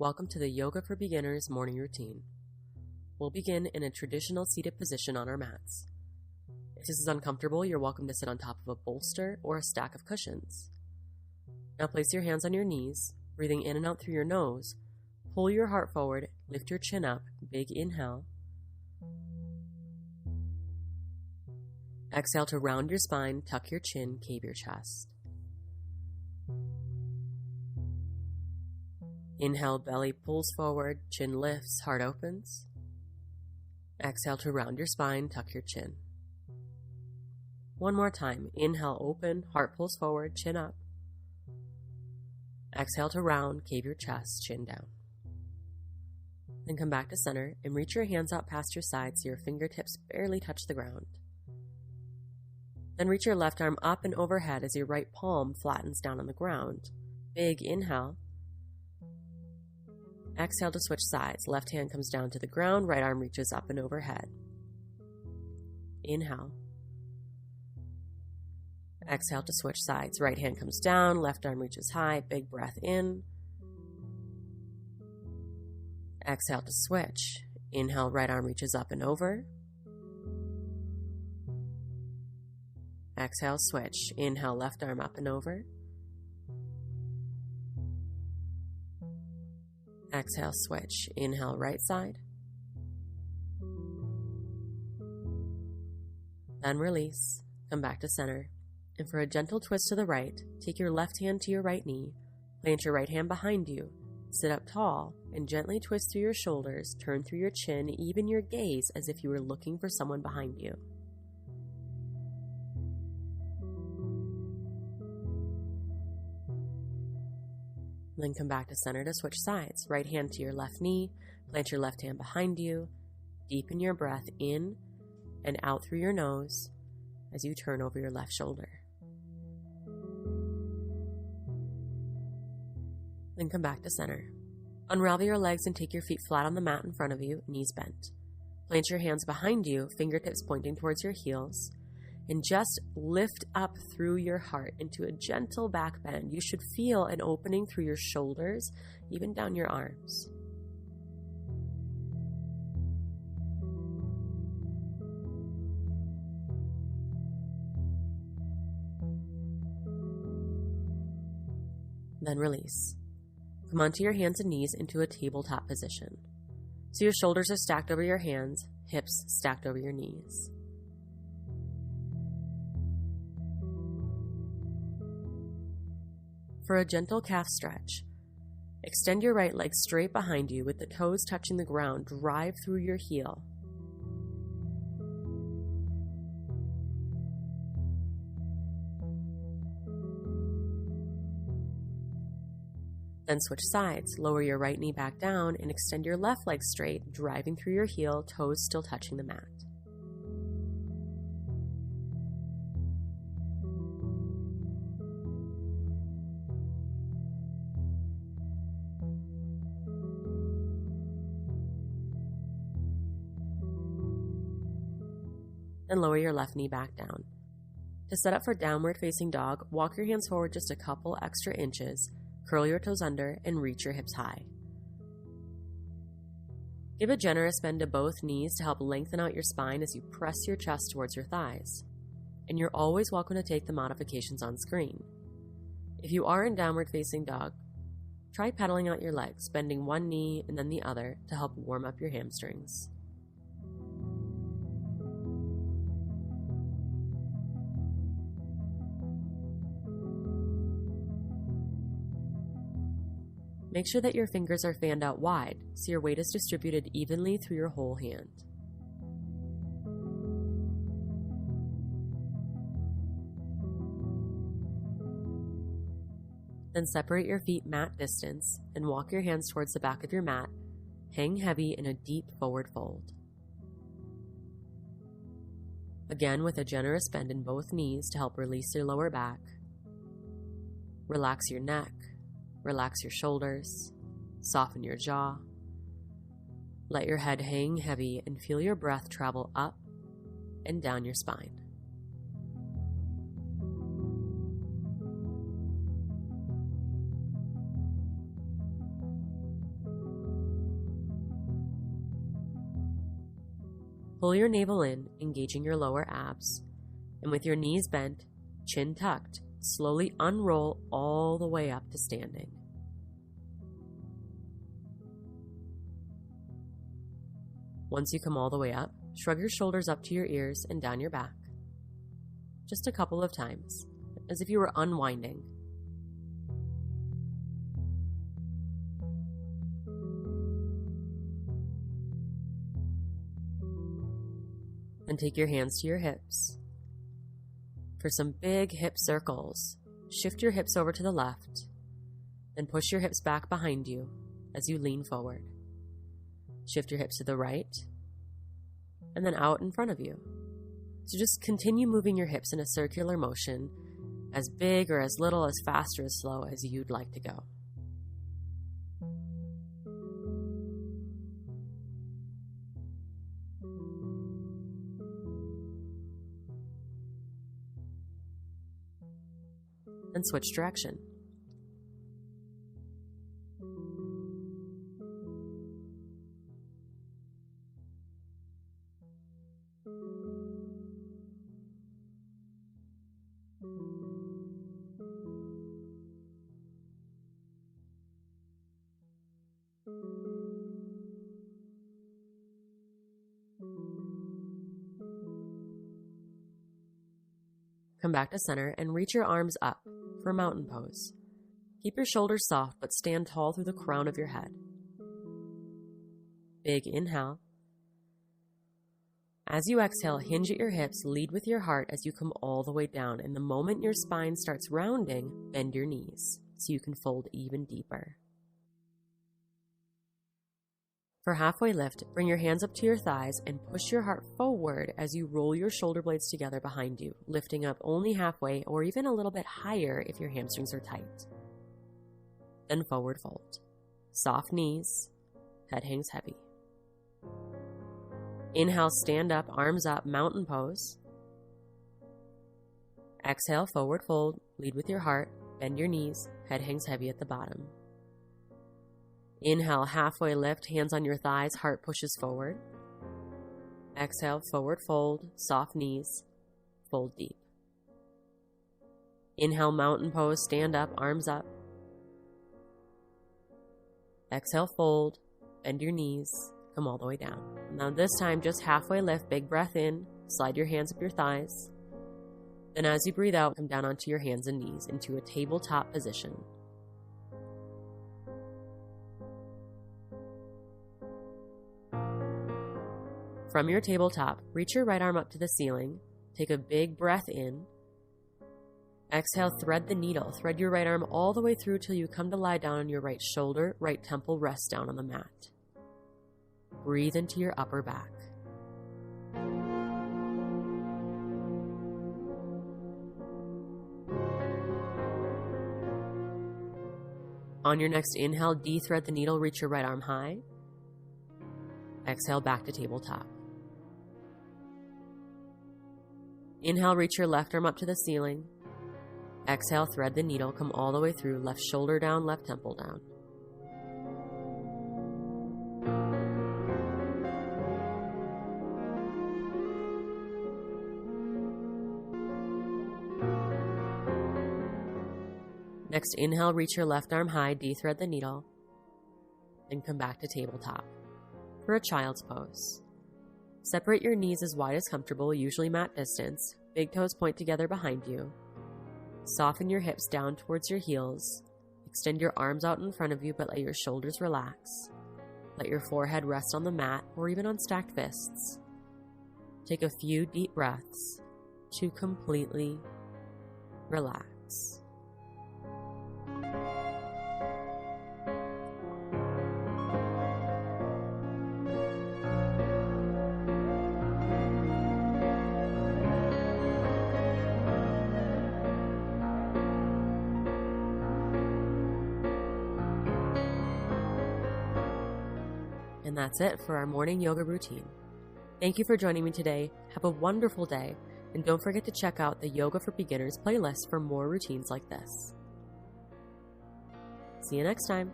Welcome to the Yoga for Beginners morning routine. We'll begin in a traditional seated position on our mats. If this is uncomfortable, you're welcome to sit on top of a bolster or a stack of cushions. Now place your hands on your knees, breathing in and out through your nose. Pull your heart forward, lift your chin up, big inhale. Exhale to round your spine, tuck your chin, cave your chest. Inhale, belly pulls forward, chin lifts, heart opens. Exhale to round your spine, tuck your chin. One more time. Inhale, open, heart pulls forward, chin up. Exhale to round, cave your chest, chin down. Then come back to center and reach your hands out past your sides so your fingertips barely touch the ground. Then reach your left arm up and overhead as your right palm flattens down on the ground. Big inhale. Exhale to switch sides. Left hand comes down to the ground, right arm reaches up and overhead. Inhale. Exhale to switch sides. Right hand comes down, left arm reaches high, big breath in. Exhale to switch. Inhale, right arm reaches up and over. Exhale, switch. Inhale, left arm up and over. Exhale, switch. Inhale, right side. Then release. Come back to center. And for a gentle twist to the right, take your left hand to your right knee, plant your right hand behind you, sit up tall, and gently twist through your shoulders, turn through your chin, even your gaze as if you were looking for someone behind you. Then come back to center to switch sides. Right hand to your left knee, plant your left hand behind you, deepen your breath in and out through your nose as you turn over your left shoulder. Then come back to center. Unravel your legs and take your feet flat on the mat in front of you, knees bent. Plant your hands behind you, fingertips pointing towards your heels, and just lift up through your heart into a gentle back bend. You should feel an opening through your shoulders, even down your arms. Then release. Come onto your hands and knees into a tabletop position. So your shoulders are stacked over your hands, hips stacked over your knees. For a gentle calf stretch, extend your right leg straight behind you with the toes touching the ground. Drive through your heel. Then switch sides. Lower your right knee back down and extend your left leg straight, driving through your heel, toes still touching the mat. Then lower your left knee back down. To set up for downward facing dog, walk your hands forward just a couple extra inches, curl your toes under, and reach your hips high. Give a generous bend to both knees to help lengthen out your spine as you press your chest towards your thighs. And you're always welcome to take the modifications on screen. If you are in downward facing dog, try pedaling out your legs, bending one knee and then the other to help warm up your hamstrings. Make sure that your fingers are fanned out wide so your weight is distributed evenly through your whole hand. Then separate your feet mat distance and walk your hands towards the back of your mat. Hang heavy in a deep forward fold. Again, with a generous bend in both knees to help release your lower back. Relax your neck. Relax your shoulders, soften your jaw. Let your head hang heavy and feel your breath travel up and down your spine. Pull your navel in, engaging your lower abs, and with your knees bent, chin tucked, slowly unroll all the way up to standing. Once you come all the way up, shrug your shoulders up to your ears and down your back. Just a couple of times, as if you were unwinding. Then take your hands to your hips. For some big hip circles, shift your hips over to the left, then push your hips back behind you as you lean forward. Shift your hips to the right, and then out in front of you. So just continue moving your hips in a circular motion, as big or as little, as fast or as slow as you'd like to go. And switch direction. Come back to center and reach your arms up for mountain pose. Keep your shoulders soft, but stand tall through the crown of your head. Big inhale. As you exhale, hinge at your hips, lead with your heart as you come all the way down, and the moment your spine starts rounding, bend your knees so you can fold even deeper. For halfway lift, bring your hands up to your thighs and push your heart forward as you roll your shoulder blades together behind you, lifting up only halfway or even a little bit higher if your hamstrings are tight. Then forward fold. Soft knees, head hangs heavy. Inhale, stand up, arms up, mountain pose. Exhale, forward fold, lead with your heart, bend your knees, head hangs heavy at the bottom. Inhale, halfway lift, hands on your thighs, heart pushes forward. Exhale, forward fold, soft knees, fold deep. Inhale, mountain pose, stand up, arms up. Exhale, fold, bend your knees, come all the way down. Now this time, just halfway lift, big breath in, slide your hands up your thighs. Then as you breathe out, come down onto your hands and knees into a tabletop position. From your tabletop, reach your right arm up to the ceiling, take a big breath in. Exhale, thread the needle. Thread your right arm all the way through till you come to lie down on your right shoulder, right temple rests down on the mat. Breathe into your upper back. On your next inhale, de-thread the needle, reach your right arm high. Exhale, back to tabletop. Inhale, reach your left arm up to the ceiling. Exhale, thread the needle, come all the way through, left shoulder down, left temple down. Next inhale, reach your left arm high, de-thread the needle, then come back to tabletop for a child's pose. Separate your knees as wide as comfortable, usually mat distance. Big toes point together behind you. Soften your hips down towards your heels. Extend your arms out in front of you, but let your shoulders relax. Let your forehead rest on the mat or even on stacked fists. Take a few deep breaths to completely relax. And that's it for our morning yoga routine. Thank you for joining me today. Have a wonderful day, and don't forget to check out the Yoga for Beginners playlist for more routines like this. See you next time.